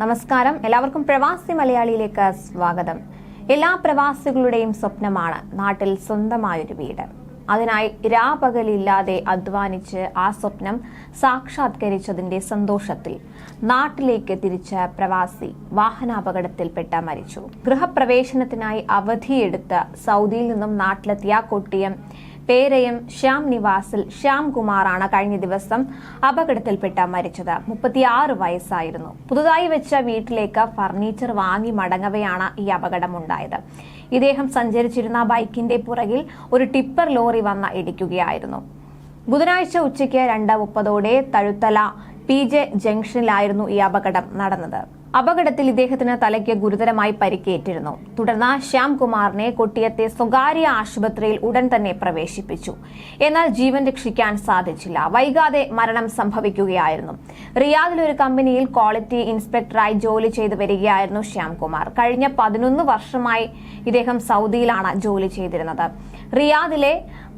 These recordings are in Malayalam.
നമസ്കാരം, എല്ലാവർക്കും പ്രവാസി മലയാളിയിലേക്ക് സ്വാഗതം. എല്ലാ പ്രവാസികളുടെയും സ്വപ്നമാണ് നാട്ടിൽ സ്വന്തമായൊരു വീട്. അതിനായി രാപകലില്ലാതെ അധ്വാനിച്ച് ആ സ്വപ്നം സാക്ഷാത്കരിച്ചതിന്റെ സന്തോഷത്തിൽ നാട്ടിലേക്ക് തിരിച്ച പ്രവാസി വാഹനാപകടത്തിൽപ്പെട്ട് മരിച്ചു. ഗൃഹപ്രവേശനത്തിനായി അവധിയെടുത്ത് സൗദിയിൽ നിന്നും നാട്ടിലെത്തിയ കൊട്ടിയം പേരയം ശ്യാം നിവാസിൽ ശ്യാം കുമാറാണ് കഴിഞ്ഞ ദിവസം അപകടത്തിൽപ്പെട്ട് മരിച്ചത്. 36 വയസ്സായിരുന്നു. പുതുതായി വെച്ച വീട്ടിലേക്ക് ഫർണിച്ചർ വാങ്ങി മടങ്ങവെയാണ് ഈ അപകടമുണ്ടായത്. ഇദ്ദേഹം സഞ്ചരിച്ചിരുന്ന ബൈക്കിന്റെ പുറകിൽ ഒരു ടിപ്പർ ലോറി വന്ന് ഇടിക്കുകയായിരുന്നു. ബുധനാഴ്ച ഉച്ചയ്ക്ക് 2:30 തഴുത്തല PJ ജംഗ്ഷനിലായിരുന്നു ഈ അപകടം നടന്നത്. അപകടത്തിൽ ഇദ്ദേഹത്തിന് തലയ്ക്ക് ഗുരുതരമായി പരിക്കേറ്റിരുന്നു. തുടർന്ന് ശ്യാം കുമാറിനെ കൊട്ടിയത്തെ സ്വകാര്യ ആശുപത്രിയിൽ ഉടൻ തന്നെ പ്രവേശിപ്പിച്ചു. എന്നാൽ ജീവൻ രക്ഷിക്കാൻ സാധിച്ചില്ല. വൈകാതെ മരണം സംഭവിക്കുകയായിരുന്നു. റിയാദിലെ ഒരു കമ്പനിയിൽ ക്വാളിറ്റി ഇൻസ്പെക്ടറായി ജോലി ചെയ്തു വരികയായിരുന്നു ശ്യാം കുമാർ. കഴിഞ്ഞ 11 വർഷമായി ഇദ്ദേഹം സൗദിയിലാണ് ജോലി ചെയ്തിരുന്നത്. റിയാദിലെ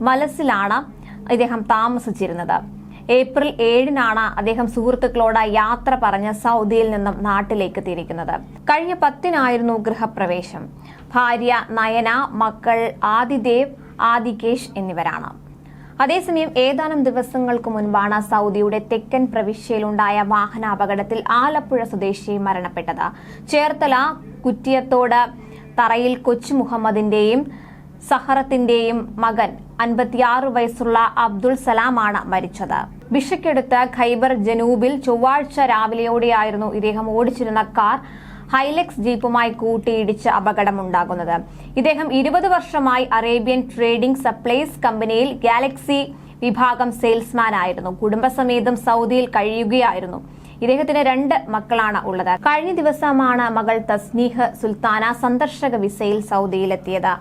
മലസിലാണ് ഇദ്ദേഹം താമസിച്ചിരുന്നത്. ഏപ്രിൽ 7-നാണ് അദ്ദേഹം സുഹൃത്തുക്കളോട് യാത്ര പറഞ്ഞ് സൗദിയിൽ നിന്നും നാട്ടിലേക്ക് തിരിക്കുന്നത്. കഴിഞ്ഞ 10-നായിരുന്നു ഗൃഹപ്രവേശം. ഭാര്യ നയന, മക്കൾ ആദിദേവ്, ആദികേഷ് എന്നിവരാണ്. അതേസമയം ഏതാനും ദിവസങ്ങൾക്ക് മുൻപാണ് സൗദിയുടെ തെക്കൻ പ്രവിശ്യയിലുണ്ടായ വാഹനാപകടത്തിൽ ആലപ്പുഴ സ്വദേശി മരണപ്പെട്ടത്. ചേർത്തല കുറ്റിയത്തോട് തറയിൽ കൊച്ചു മുഹമ്മദിന്റെയും സഹറത്തിന്റെയും മകൻ 56 വയസ്സുള്ള അബ്ദുൾ സലാമാണ് മരിച്ചത്. ബിഷയ്ക്കടുത്ത് ഖൈബർ ജനൂബിൽ ചൊവ്വാഴ്ച രാവിലെയോടെയായിരുന്നു ഇദ്ദേഹം ഓടിച്ചിരുന്ന കാർ ഹൈലക്സ് ജീപ്പുമായി കൂട്ടിയിടിച്ച് അപകടമുണ്ടാകുന്നത്. ഇദ്ദേഹം 20 വർഷമായി അറേബ്യൻ ട്രേഡിംഗ് സപ്ലൈസ് കമ്പനിയിൽ ഗാലക്സി വിഭാഗം സെയിൽസ്മാൻ ആയിരുന്നു. കുടുംബസമേതം സൗദിയിൽ കഴിയുകയായിരുന്നു. ഇദ്ദേഹത്തിന് 2 മക്കളാണ് ഉള്ളത്. കഴിഞ്ഞ ദിവസമാണ് മകൾ തസ്നീഹ് സുൽത്താന സന്ദർശക വിസയിൽ സൗദിയിലെത്തിയത്.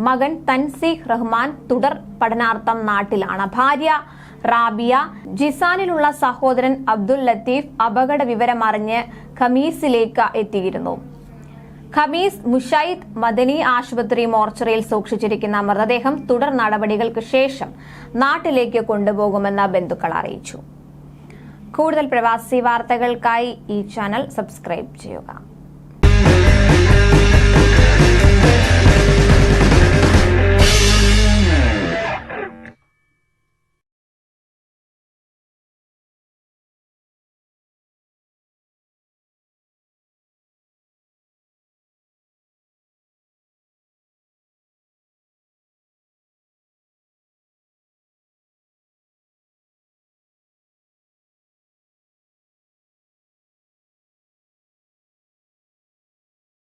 മകൻ തൻസീഹ് റഹ്മാൻ തുടർ പഠനാർത്ഥം നാട്ടിലാണ്. ഭാര്യ റാബിയ, ജിസാനിലുള്ള സഹോദരൻ അബ്ദുൽ ലത്തീഫ് അപകട വിവരമറിഞ്ഞ് ഖമീസിലേക്ക് എത്തിയിരുന്നു. ഖമീസ് മുഷൈദ് മദനി ആശുപത്രി മോർച്ചറിയിൽ സൂക്ഷിച്ചിരിക്കുന്ന മൃതദേഹം തുടർ നടപടികൾക്ക് ശേഷം നാട്ടിലേക്ക് കൊണ്ടുപോകുമെന്ന് ബന്ധുക്കൾ അറിയിച്ചു. കൂടുതൽ പ്രവാസി വാർത്തകൾക്കായി ഈ ചാനൽ സബ്സ്ക്രൈബ് ചെയ്യുക.